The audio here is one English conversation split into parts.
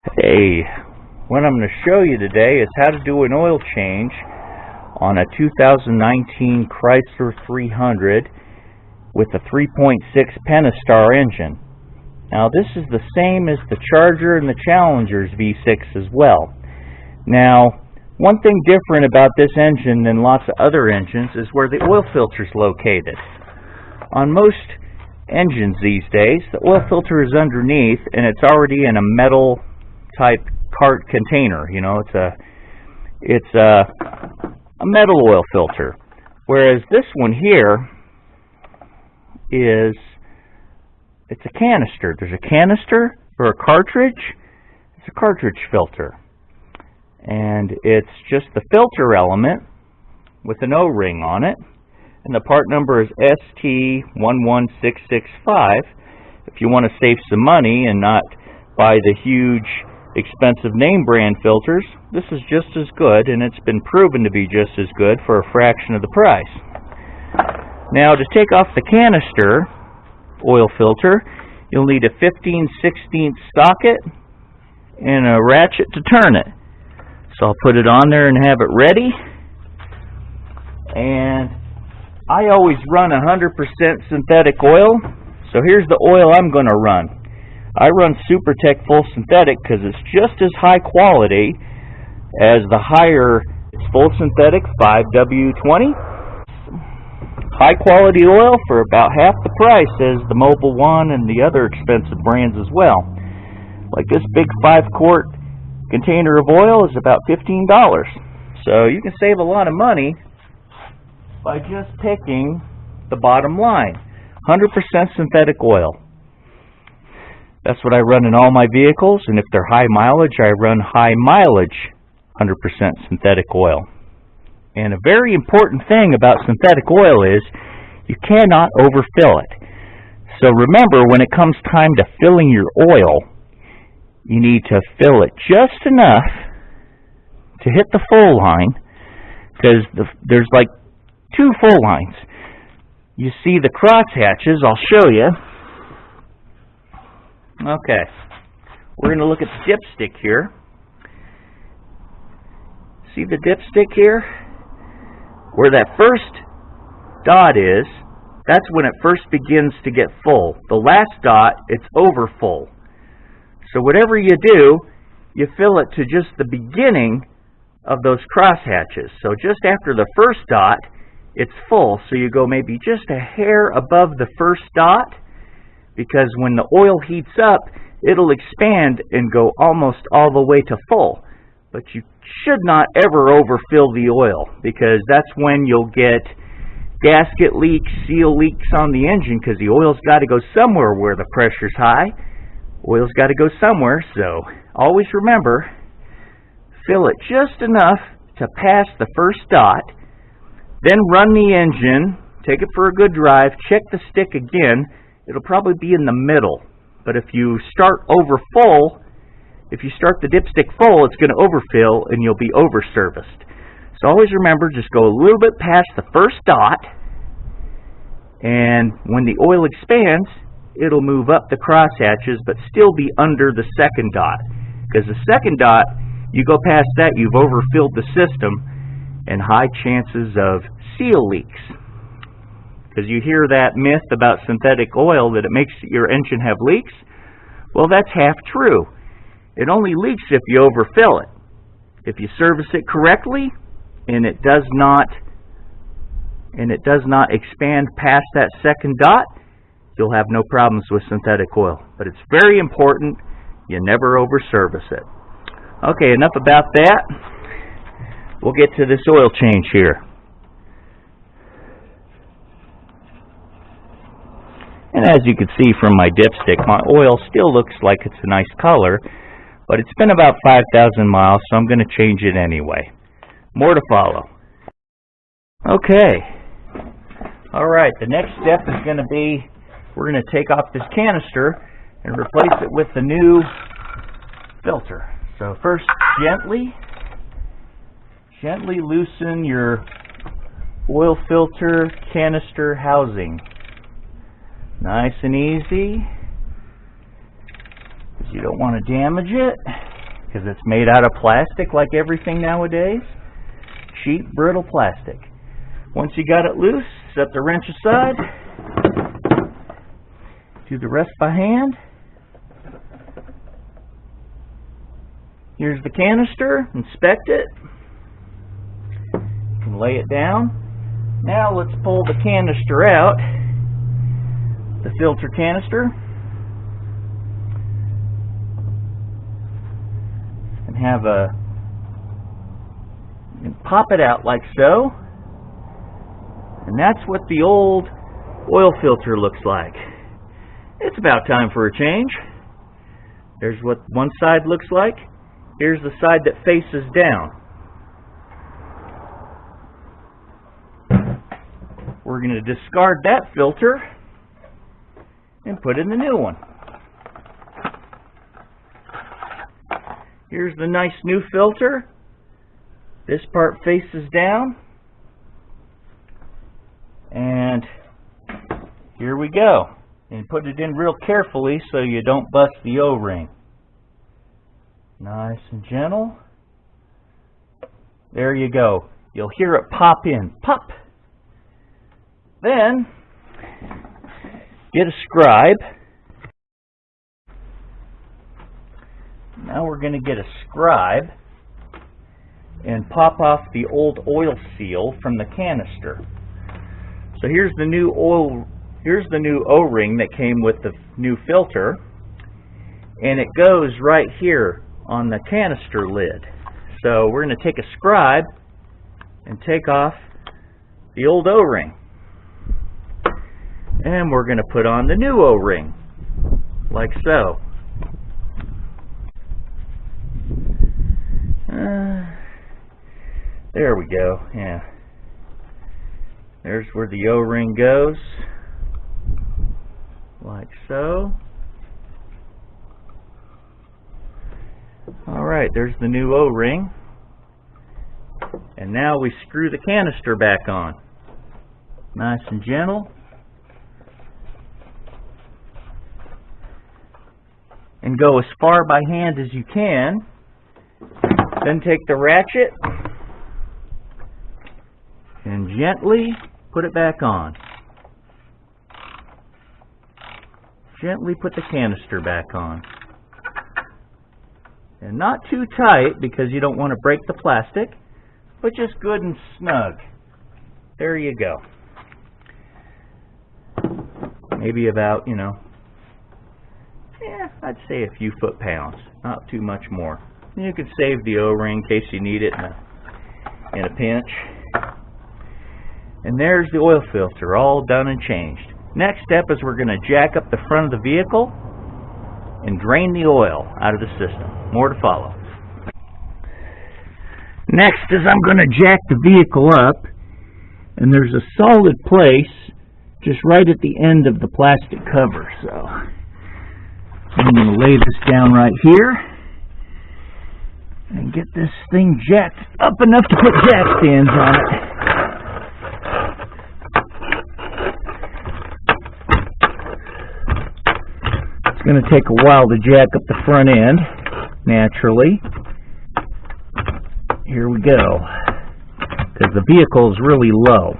Hey, what I'm going to show you today is how to do an oil change on a 2019 Chrysler 300 with a 3.6 Pentastar engine. Now this is the same as the Charger and the Challenger's V6 as well. Now, one thing different about this engine than lots of other engines is where the oil filter is located. On most engines these days, the oil filter is underneath and it's already in a metal type cart container. You know, it's a metal oil filter, whereas this one here it's a canister. There's a canister or a cartridge. It's a cartridge filter, and it's just the filter element with an O-ring on it, and the part number is ST11665. If you want to save some money and not buy the huge expensive name brand filters, this is just as good, and it's been proven to be just as good for a fraction of the price. Now, to take off the canister oil filter, you'll need a 15/16 socket and a ratchet to turn it. So I'll put it on there and have it ready. And I always run 100% synthetic oil, so here's the oil I'm going to run. I run SuperTech Full Synthetic because it's just as high quality as the higher Full Synthetic 5W20. High quality oil for about half the price as the Mobil 1 and the other expensive brands as well. Like this big 5-quart container of oil is about $15. So you can save a lot of money by just picking the bottom line. 100% synthetic oil. That's what I run in all my vehicles, and if they're high mileage, I run high mileage 100% synthetic oil. And a very important thing about synthetic oil is you cannot overfill it. So remember, when it comes time to filling your oil, you need to fill it just enough to hit the full line, because there's like two full lines. You see the cross hatches, I'll show you. Okay, we're going to look at the dipstick here. See the dipstick here? Where that first dot is, that's when it first begins to get full. The last dot, it's over full. So whatever you do, you fill it to just the beginning of those cross hatches. So just after the first dot, it's full. So you go maybe just a hair above the first dot, because when the oil heats up, it'll expand and go almost all the way to full. But you should not ever overfill the oil, because that's when you'll get gasket leaks, seal leaks on the engine, because the oil's got to go somewhere where the pressure's high. Oil's got to go somewhere, so always remember, fill it just enough to pass the first dot, then run the engine, take it for a good drive, check the stick again. It'll probably be in the middle, but if you start over full, if you start the dipstick full, it's going to overfill and you'll be over-serviced. So always remember, just go a little bit past the first dot, and when the oil expands, it'll move up the cross hatches, but still be under the second dot. Because the second dot, you go past that, you've overfilled the system, and high chances of seal leaks. Because you hear that myth about synthetic oil that it makes your engine have leaks. Well, that's half true. It only leaks if you overfill it. If you service it correctly and it does not expand past that second dot, you'll have no problems with synthetic oil. But it's very important you never over-service it. Okay, enough about that. We'll get to this oil change here. And as you can see from my dipstick, my oil still looks like it's a nice color, but it's been about 5,000 miles, so I'm going to change it anyway. More to follow. Okay. Alright, the next step is going to be, we're going to take off this canister and replace it with the new filter. So first, gently loosen your oil filter canister housing. Nice and easy, because you don't want to damage it. because it's made out of plastic like everything nowadays. Cheap, brittle plastic. Once you got it loose, set the wrench aside. Do the rest by hand. Here's the canister. Inspect it. You can lay it down. Now let's pull the canister out, the filter canister, and pop it out like so. And that's what the old oil filter looks like. It's about time for a change. There's what one side looks like. Here's the side that faces down. We're going to discard that filter and put in the new one. Here's the nice new filter. This part faces down. And here we go. And put it in real carefully so you don't bust the O-ring. Nice and gentle. There you go. You'll hear it pop in. Pop! Then, get a scribe. Now we're going to get a scribe and pop off the old oil seal from the canister. So here's the new O-ring that came with the new filter, and it goes right here on the canister lid. So we're going to take a scribe and take off the old O-ring. And we're going to put on the new O-ring, like so. There we go, yeah. There's where the O-ring goes, like so. Alright, there's the new O-ring. And now we screw the canister back on. Nice and gentle. And go as far by hand as you can. Then take the ratchet and gently put it back on. Gently put the canister back on. And not too tight because you don't want to break the plastic, but just good and snug. There you go. Maybe about, I'd say a few foot-pounds, not too much more. And you can save the O-ring in case you need it in a pinch. And there's the oil filter, all done and changed. Next step is we're going to jack up the front of the vehicle and drain the oil out of the system. More to follow. Next is I'm going to jack the vehicle up, and there's a solid place just right at the end of the plastic cover. So I'm going to lay this down right here and get this thing jacked up enough to put jack stands on it. It's going to take a while to jack up the front end, naturally. Here we go, because the vehicle is really low.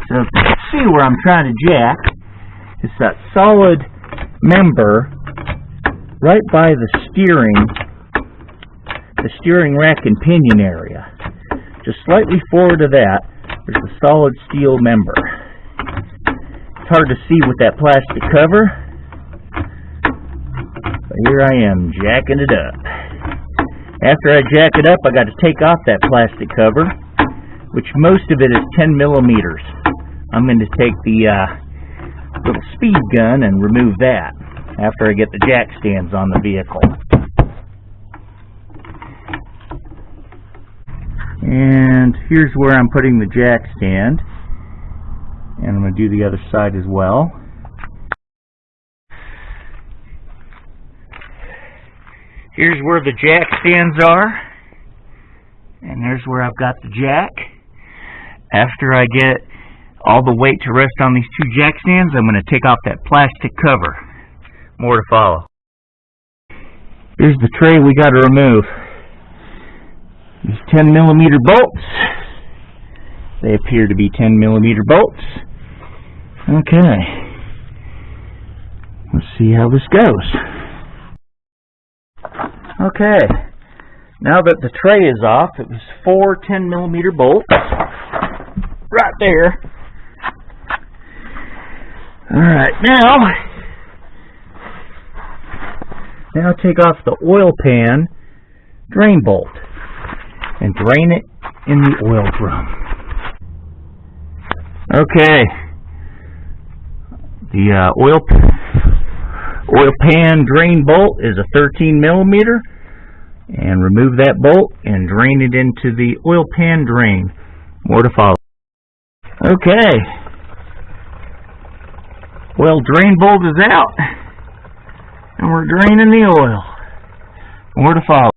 So if you can see where I'm trying to jack, it's that solid member right by the steering rack and pinion area. Just slightly forward of that, there's a solid steel member. It's hard to see with that plastic cover, but here I am jacking it up. After I jack it up, I got to take off that plastic cover, which most of it is 10 millimeters. I'm going to take the little speed gun and remove that after I get the jack stands on the vehicle. And here's where I'm putting the jack stand, and I'm going to do the other side as well. Here's where the jack stands are, and there's where I've got the jack. After I get all the weight to rest on these two jack stands, I'm going to take off that plastic cover. More to follow. Here's the tray we got to remove. These 10mm bolts. They appear to be 10mm bolts. Okay. Let's see how this goes. Okay. Now that the tray is off, it was 4 10mm bolts. Right there. Alright, now take off the oil pan drain bolt and drain it in the oil drum. Okay, the oil pan drain bolt is a 13mm, and remove that bolt and drain it into the oil pan drain. More to follow. Okay, well, drain bolt is out, and we're draining the oil. More to follow.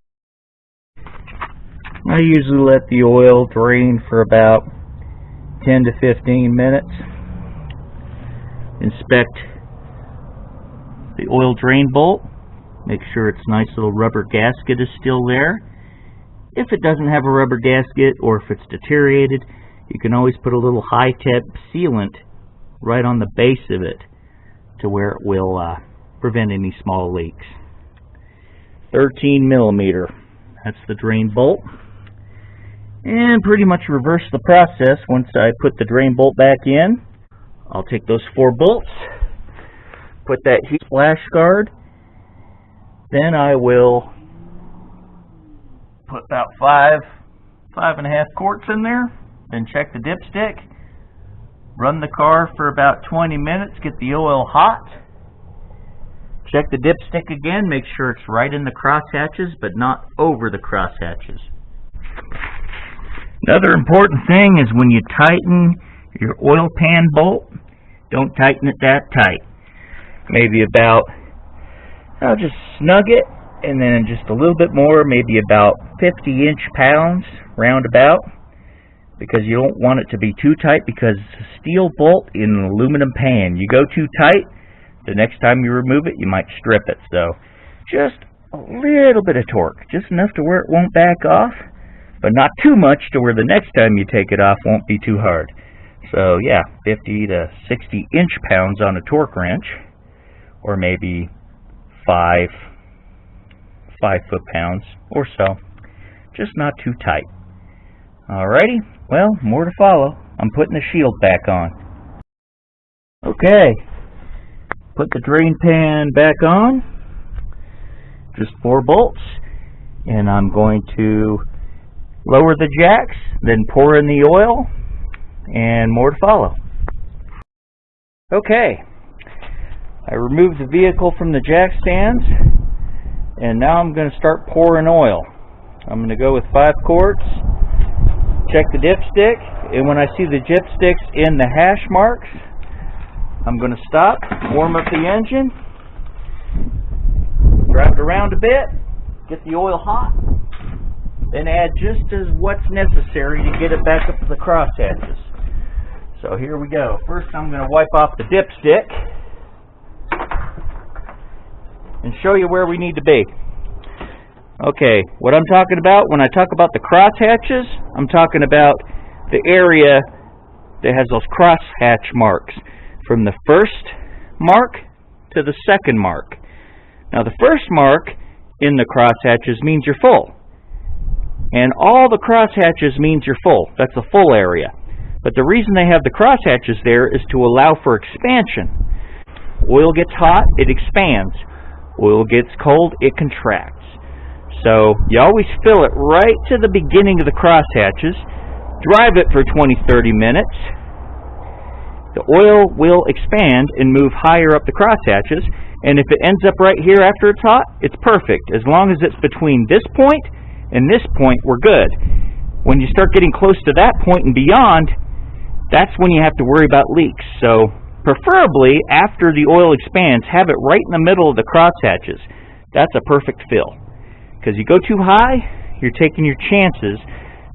I usually let the oil drain for about 10 to 15 minutes. Inspect the oil drain bolt. Make sure its nice little rubber gasket is still there. If it doesn't have a rubber gasket, or if it's deteriorated, you can always put a little high-temp sealant right on the base of it to where it will prevent any small leaks. 13mm. That's the drain bolt. And pretty much reverse the process. Once I put the drain bolt back in, I'll take those 4 bolts, put that heat splash guard, then I will put about 5.5 quarts in there, then check the dipstick, run the car for about 20 minutes, get the oil hot, check the dipstick again, make sure it's right in the crosshatches but not over the crosshatches. Another important thing is when you tighten your oil pan bolt, don't tighten it that tight. Maybe about, I'll just snug it, and then just a little bit more, maybe about 50 inch-pounds, roundabout, because you don't want it to be too tight, because it's a steel bolt in an aluminum pan. You go too tight, the next time you remove it, you might strip it. So just a little bit of torque, just enough to where it won't back off, but not too much to where the next time you take it off won't be too hard. So yeah, 50 to 60 inch-pounds on a torque wrench, or maybe 5 foot-pounds or so. Just not too tight. Alrighty, well, more to follow. I'm putting the shield back on. Okay, put the drain pan back on. Just 4 bolts. And I'm going to lower the jacks, then pour in the oil, and more to follow. Okay, I removed the vehicle from the jack stands, and now I'm going to start pouring oil. I'm going to go with 5 quarts, check the dipstick, and when I see the dipsticks in the hash marks, I'm going to stop, warm up the engine, drive it around a bit, get the oil hot, then add just as what's necessary to get it back up to the crosshatches. So here we go. First I'm going to wipe off the dipstick and show you where we need to be. Okay, what I'm talking about when I talk about the crosshatches, I'm talking about the area that has those crosshatch marks from the first mark to the second mark. Now the first mark in the crosshatches means you're full. And all the crosshatches means you're full. That's a full area. But the reason they have the crosshatches there is to allow for expansion. Oil gets hot, it expands. Oil gets cold, it contracts. So you always fill it right to the beginning of the crosshatches. Drive it for 20-30 minutes. The oil will expand and move higher up the crosshatches. And if it ends up right here after it's hot, it's perfect. As long as it's between this point and this point, we're good. When you start getting close to that point and beyond, that's when you have to worry about leaks. So preferably after the oil expands, have it right in the middle of the crosshatches. That's a perfect fill. Because you go too high, you're taking your chances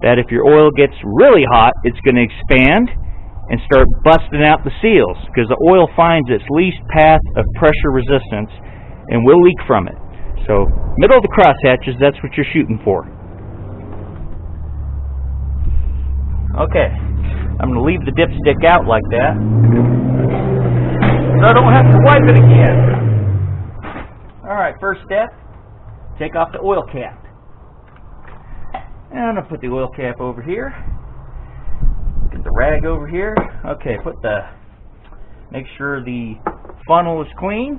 that if your oil gets really hot, it's going to expand and start busting out the seals, because the oil finds its least path of pressure resistance and will leak from it. So, middle of the crosshatches, that's what you're shooting for. Okay, I'm going to leave the dipstick out like that, so I don't have to wipe it again. Alright, first step, take off the oil cap. And I'm going to put the oil cap over here. Get the rag over here. Okay, make sure the funnel is clean.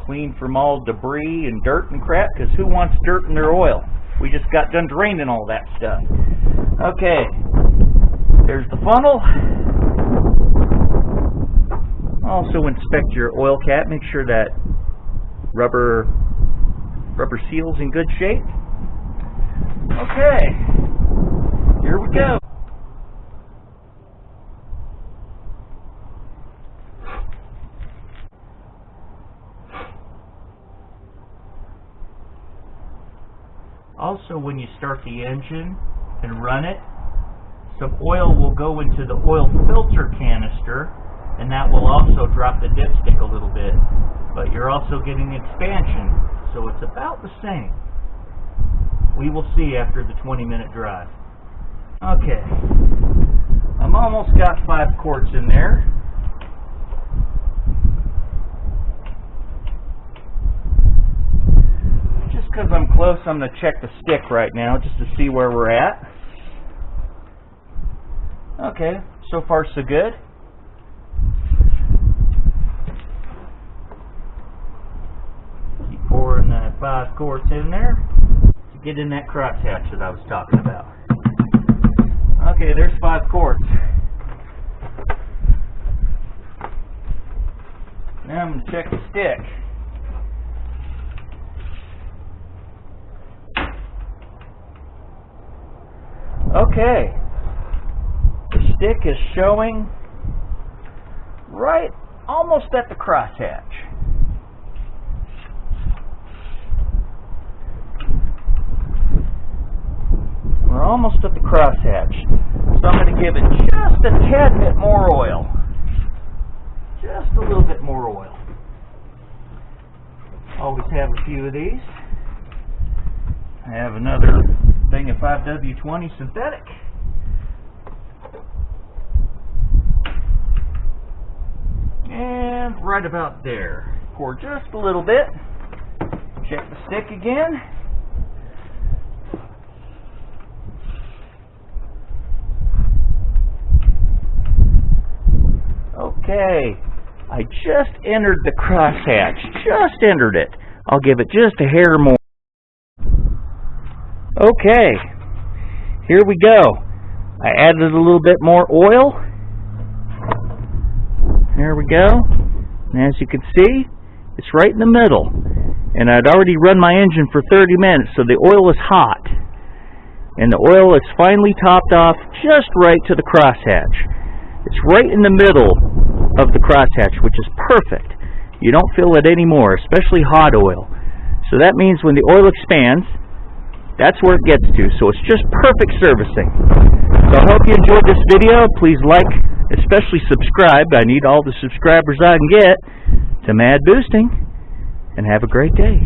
Clean from all debris and dirt and crap, because who wants dirt in their oil? We just got done draining all that stuff. Okay, there's the funnel. Also inspect your oil cap. Make sure that rubber seal's in good shape. Okay, here we go. Also, when you start the engine and run it, some oil will go into the oil filter canister, and that will also drop the dipstick a little bit. But you're also getting expansion, so it's about the same. We will see after the 20-minute drive. Okay, I'm almost got 5 quarts in there. Because I'm close, I'm going to check the stick right now just to see where we're at. Okay, so far so good. Keep pouring that 5 quarts in there to get in that crosshatch that I was talking about. Okay, there's 5 quarts. Now I'm going to check the stick. Okay, the stick is showing right almost at the crosshatch. We're almost at the crosshatch, so I'm going to give it just a tad bit more oil. Just a little bit more oil. Always have a few of these. I have another thing of 5W20 synthetic. And right about there. Pour just a little bit. Check the stick again. Okay. I just entered the crosshatch. Just entered it. I'll give it just a hair more. Okay, here we go. I added a little bit more oil. There we go. And as you can see, it's right in the middle. And I'd already run my engine for 30 minutes, so the oil is hot. And the oil is finally topped off just right to the crosshatch. It's right in the middle of the crosshatch, which is perfect. You don't feel it anymore, especially hot oil. So that means when the oil expands, that's where it gets to. So it's just perfect servicing. So I hope you enjoyed this video. Please like, especially subscribe. I need all the subscribers I can get to Mad Boosting. And have a great day.